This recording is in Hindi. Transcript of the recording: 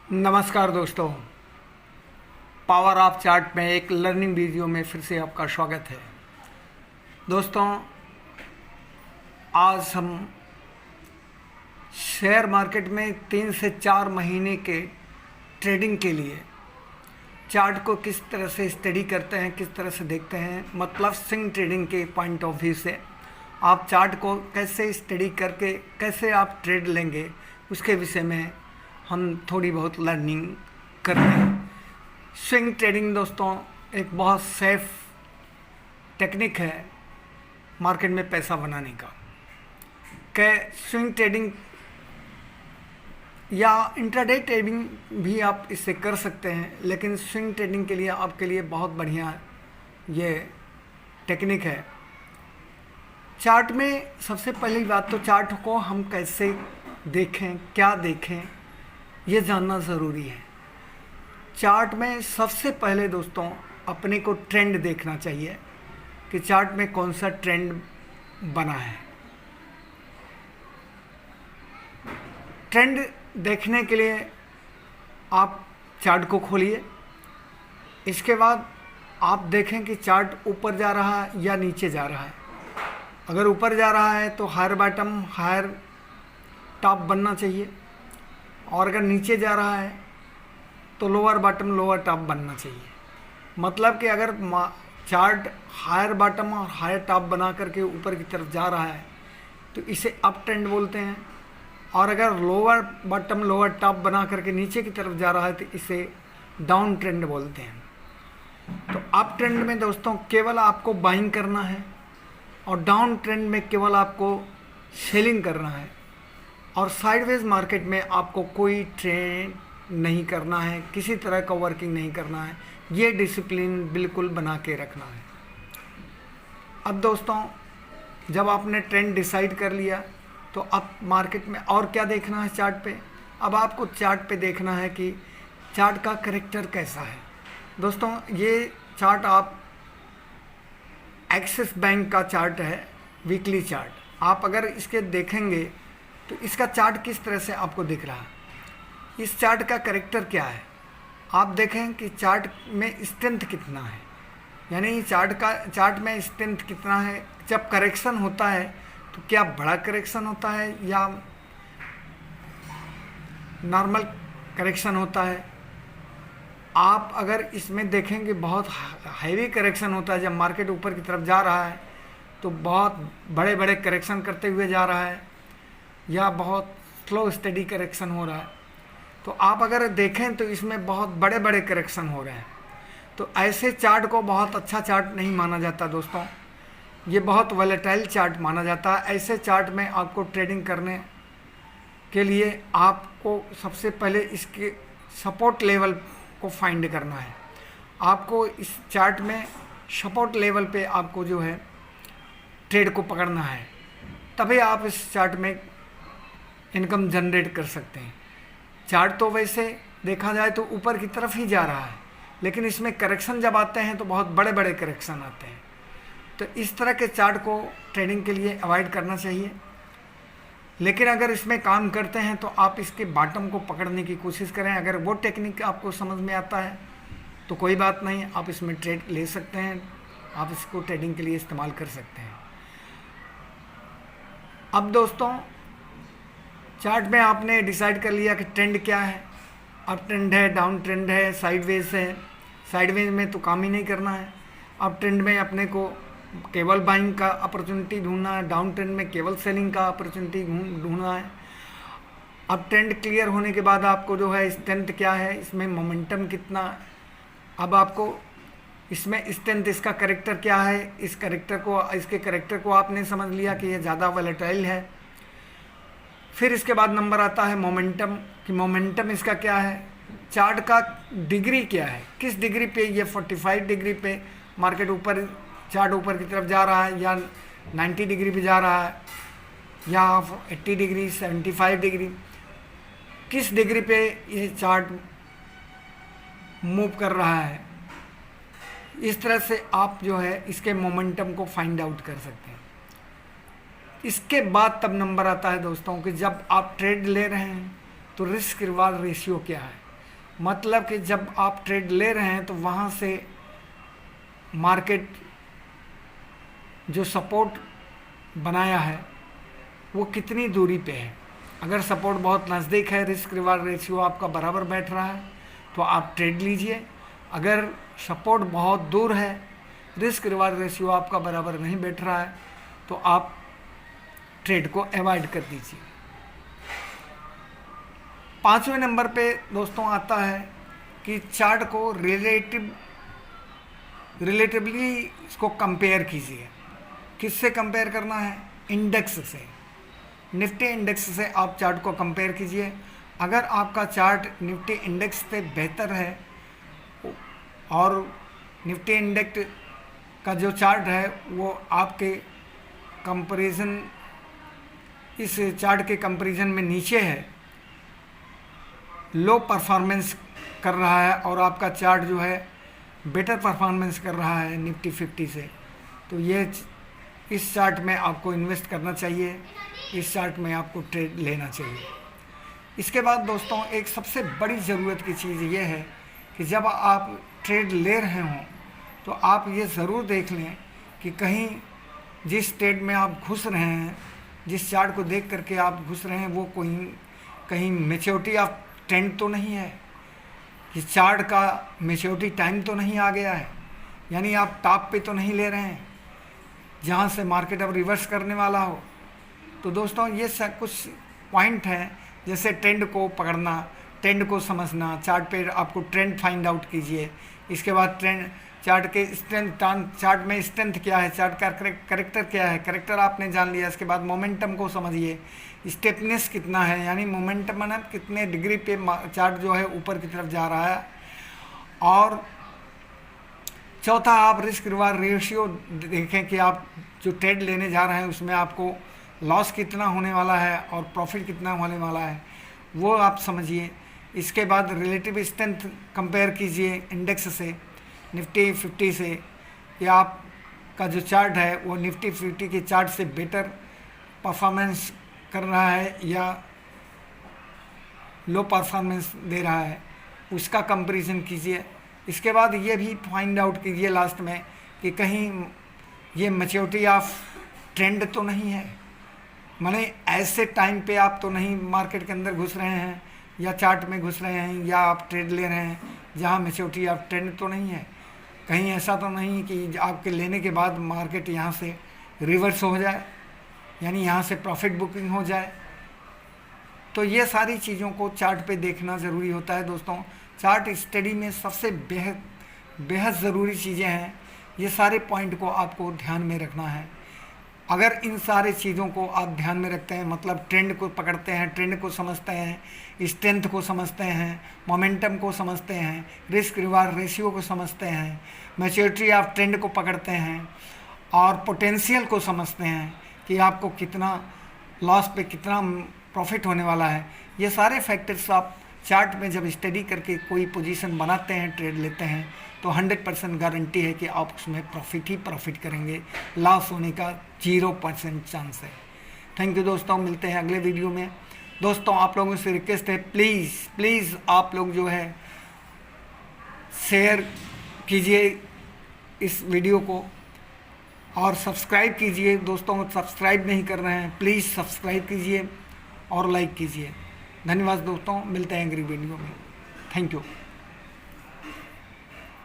नमस्कार दोस्तों, पावर ऑफ चार्ट में एक लर्निंग वीडियो में फिर से आपका स्वागत है। दोस्तों, आज हम शेयर मार्केट में 3 से 4 महीने के ट्रेडिंग के लिए चार्ट को किस तरह से स्टडी करते हैं, किस तरह से देखते हैं, मतलब स्विंग ट्रेडिंग के पॉइंट ऑफ व्यू से आप चार्ट को कैसे स्टडी करके कैसे आप ट्रेड लेंगे, उसके विषय में हम थोड़ी बहुत लर्निंग कर रहे हैं। स्विंग ट्रेडिंग दोस्तों एक बहुत सेफ टेक्निक है मार्केट में पैसा बनाने का। स्विंग ट्रेडिंग या इंट्राडे ट्रेडिंग भी आप इससे कर सकते हैं, लेकिन स्विंग ट्रेडिंग के लिए आपके लिए बहुत बढ़िया ये टेक्निक है। चार्ट में सबसे पहली बात तो चार्ट को हम कैसे देखें, क्या देखें, ये जानना ज़रूरी है। चार्ट में सबसे पहले दोस्तों अपने को ट्रेंड देखना चाहिए कि चार्ट में कौन सा ट्रेंड बना है। ट्रेंड देखने के लिए आप चार्ट को खोलिए। इसके बाद आप देखें कि चार्ट ऊपर जा रहा है या नीचे जा रहा है। अगर ऊपर जा रहा है तो हायर बॉटम हायर टॉप बनना चाहिए, और अगर नीचे जा रहा है तो लोअर बॉटम लोअर टॉप बनना चाहिए। मतलब कि अगर चार्ट हायर बॉटम और हायर टॉप बना करके ऊपर की तरफ जा रहा है तो इसे अप ट्रेंड बोलते हैं, और अगर लोअर बॉटम लोअर टॉप बना करके नीचे की तरफ जा रहा है तो इसे डाउन ट्रेंड बोलते हैं। तो अप ट्रेंड में दोस्तों केवल आपको बाइंग करना है, और डाउन ट्रेंड में केवल आपको सेलिंग करना है, और साइडवेज मार्केट में आपको कोई ट्रेड नहीं करना है, किसी तरह का वर्किंग नहीं करना है। ये डिसिप्लिन बिल्कुल बना के रखना है। अब दोस्तों जब आपने ट्रेंड डिसाइड कर लिया तो अब मार्केट में और क्या देखना है चार्ट पे। अब आपको चार्ट पे देखना है कि चार्ट का कैरेक्टर कैसा है। दोस्तों ये चार्ट आप एक्सिस बैंक का चार्ट है, वीकली चार्ट। आप अगर इसके देखेंगे तो इसका चार्ट किस तरह से आपको दिख रहा है, इस चार्ट का कैरेक्टर क्या है। आप देखें कि चार्ट में स्ट्रेंथ कितना है, यानी चार्ट में स्ट्रेंथ कितना है। जब करेक्शन होता है तो क्या बड़ा करेक्शन होता है या नॉर्मल करेक्शन होता है। आप अगर इसमें देखेंगे बहुत हैवी करेक्शन होता है, जब मार्केट ऊपर की तरफ जा रहा है तो बहुत बड़े बड़े करेक्शन करते हुए जा रहा है, या बहुत स्लो स्टडी करेक्शन हो रहा है। तो आप अगर देखें तो इसमें बहुत बड़े बड़े करेक्शन हो रहे हैं। तो ऐसे चार्ट को बहुत अच्छा चार्ट नहीं माना जाता दोस्तों, ये बहुत वॉलेटाइल चार्ट माना जाता है। ऐसे चार्ट में आपको ट्रेडिंग करने के लिए आपको सबसे पहले इसके सपोर्ट लेवल को फाइंड करना है। आपको इस चार्ट में सपोर्ट लेवल पे आपको जो है ट्रेड को पकड़ना है, तभी आप इस चार्ट में इनकम जनरेट कर सकते हैं। चार्ट तो वैसे देखा जाए तो ऊपर की तरफ ही जा रहा है, लेकिन इसमें करेक्शन जब आते हैं तो बहुत बड़े बड़े करेक्शन आते हैं। तो इस तरह के चार्ट को ट्रेडिंग के लिए अवॉइड करना चाहिए। लेकिन अगर इसमें काम करते हैं तो आप इसके बॉटम को पकड़ने की कोशिश करें। अगर वो टेक्निक आपको समझ में आता है तो कोई बात नहीं, आप इसमें ट्रेड ले सकते हैं, आप इसको ट्रेडिंग के लिए इस्तेमाल कर सकते हैं। अब दोस्तों चार्ट में आपने डिसाइड कर लिया कि ट्रेंड क्या है, अप ट्रेंड है, डाउन ट्रेंड है, साइडवेज है। साइडवेज में तो काम ही नहीं करना है। अप ट्रेंड में अपने को केवल बाइंग का अपॉर्चुनिटी ढूंढना है, डाउन ट्रेंड में केवल सेलिंग का अपॉर्चुनिटी ढूंढना है। अब ट्रेंड क्लियर होने के बाद आपको जो है स्ट्रेंथ क्या है, इसमें मोमेंटम कितना, अब आपको इसमें स्ट्रेंथ इसका कैरेक्टर क्या है, इसके कैरेक्टर को आपने समझ लिया कि ये ज़्यादा वॉलेटाइल है। फिर इसके बाद नंबर आता है मोमेंटम, कि मोमेंटम इसका क्या है, चार्ट का डिग्री क्या है, किस डिग्री पे ये 45 डिग्री पे मार्केट ऊपर, चार्ट ऊपर की तरफ जा रहा है, या 90 डिग्री पे जा रहा है, या 80 डिग्री 75 डिग्री, किस डिग्री पे ये चार्ट मूव कर रहा है। इस तरह से आप जो है इसके मोमेंटम को फाइंड आउट कर सकते हैं। इसके बाद तब नंबर आता है दोस्तों कि जब आप ट्रेड ले रहे हैं तो रिस्क रिवार्ड रेशियो क्या है। मतलब कि जब आप ट्रेड ले रहे हैं तो वहाँ से मार्केट जो सपोर्ट बनाया है वो कितनी दूरी पे है। अगर सपोर्ट बहुत नज़दीक है, रिस्क रिवार्ड रेशियो आपका बराबर बैठ रहा है, तो आप ट्रेड लीजिए। अगर सपोर्ट बहुत दूर है, रिस्क रिवार्ड रेशियो आपका बराबर नहीं बैठ रहा है, तो आप ट्रेड को अवॉइड कर दीजिए। 5वें नंबर पे दोस्तों आता है कि चार्ट को रिलेटिवली इसको कंपेयर कीजिए। किससे कंपेयर करना है? इंडेक्स से, निफ्टी इंडेक्स से आप चार्ट को कंपेयर कीजिए। अगर आपका चार्ट निफ्टी इंडेक्स से बेहतर है और निफ्टी इंडेक्स का जो चार्ट है वो आपके कंपैरिजन, इस चार्ट के कंपैरिजन में नीचे है, लो परफॉर्मेंस कर रहा है, और आपका चार्ट जो है बेटर परफॉर्मेंस कर रहा है निफ्टी 50 से, तो ये इस चार्ट में आपको इन्वेस्ट करना चाहिए, इस चार्ट में आपको ट्रेड लेना चाहिए। इसके बाद दोस्तों एक सबसे बड़ी ज़रूरत की चीज़ ये है कि जब आप ट्रेड ले रहे हों तो आप ये ज़रूर देख लें कि कहीं जिस ट्रेड में आप घुस रहे हैं, जिस चार्ट को देख करके आप घुस रहे हैं, वो कहीं मैच्योरिटी ऑफ ट्रेंड तो नहीं है, कि चार्ट का मैच्योरिटी टाइम तो नहीं आ गया है, यानी आप टॉप पे तो नहीं ले रहे हैं जहाँ से मार्केट अब रिवर्स करने वाला हो। तो दोस्तों ये सब कुछ पॉइंट हैं, जैसे ट्रेंड को पकड़ना, ट्रेंड को समझना, चार्ट पे आपको ट्रेंड फाइंड आउट कीजिए। इसके बाद ट्रेंड, चार्ट के स्ट्रेंथ, चार्ट में स्ट्रेंथ क्या है, चार्ट का करेक्टर क्या है, करेक्टर आपने जान लिया। इसके बाद मोमेंटम को समझिए, स्टेपनेस कितना है, यानी मोमेंटम है कितने डिग्री पे चार्ट जो है ऊपर की तरफ जा रहा है। और चौथा, आप रिस्क रिवार्ड रेशियो देखें कि आप जो ट्रेड लेने जा रहे हैं उसमें आपको लॉस कितना होने वाला है और प्रॉफिट कितना होने वाला है, वो आप समझिए। इसके बाद रिलेटिव स्ट्रेंथ कंपेयर कीजिए इंडेक्स से, निफ्टी 50 से, या आपका जो चार्ट है वो निफ्टी 50 के चार्ट से बेटर परफॉर्मेंस कर रहा है या लो परफॉर्मेंस दे रहा है, उसका कंपैरिजन कीजिए। इसके बाद ये भी फाइंड आउट कीजिए लास्ट में कि कहीं ये मैच्योरिटी ऑफ ट्रेंड तो नहीं है, माने ऐसे टाइम पे आप तो नहीं मार्केट के अंदर घुस रहे हैं या चार्ट में घुस रहे हैं या आप ट्रेड ले रहे हैं जहाँ मैच्योरिटी ऑफ ट्रेंड तो नहीं है। कहीं ऐसा तो नहीं कि आपके लेने के बाद मार्केट यहाँ से रिवर्स हो जाए, यानी यहाँ से प्रॉफिट बुकिंग हो जाए। तो ये सारी चीज़ों को चार्ट पे देखना ज़रूरी होता है दोस्तों। चार्ट स्टडी में सबसे बेहद ज़रूरी चीज़ें हैं, ये सारे पॉइंट को आपको ध्यान में रखना है। अगर इन सारे चीज़ों को आप ध्यान में रखते हैं, मतलब ट्रेंड को पकड़ते हैं, ट्रेंड को समझते हैं, स्ट्रेंथ को समझते हैं, मोमेंटम को समझते हैं, रिस्क रिवार्ड रेशियो को समझते हैं, मैच्योरिटी ऑफ ट्रेंड को पकड़ते हैं और पोटेंशियल को समझते हैं कि आपको कितना लॉस पे कितना प्रॉफिट होने वाला है, ये सारे फैक्टर्स आप चार्ट में जब स्टडी करके कोई पोजीशन बनाते हैं, ट्रेड लेते हैं, तो 100% गारंटी है कि आप उसमें प्रॉफिट ही प्रॉफिट करेंगे, लॉस होने का 0% चांस है। थैंक यू दोस्तों, मिलते हैं अगले वीडियो में। दोस्तों आप लोगों से रिक्वेस्ट है, प्लीज़ आप लोग जो है शेयर कीजिए इस वीडियो को और सब्सक्राइब कीजिए। दोस्तों सब्सक्राइब नहीं कर रहे हैं, प्लीज़ सब्सक्राइब कीजिए और लाइक कीजिए। धन्यवाद दोस्तों, मिलते हैं अगली वीडियो में। Thank you.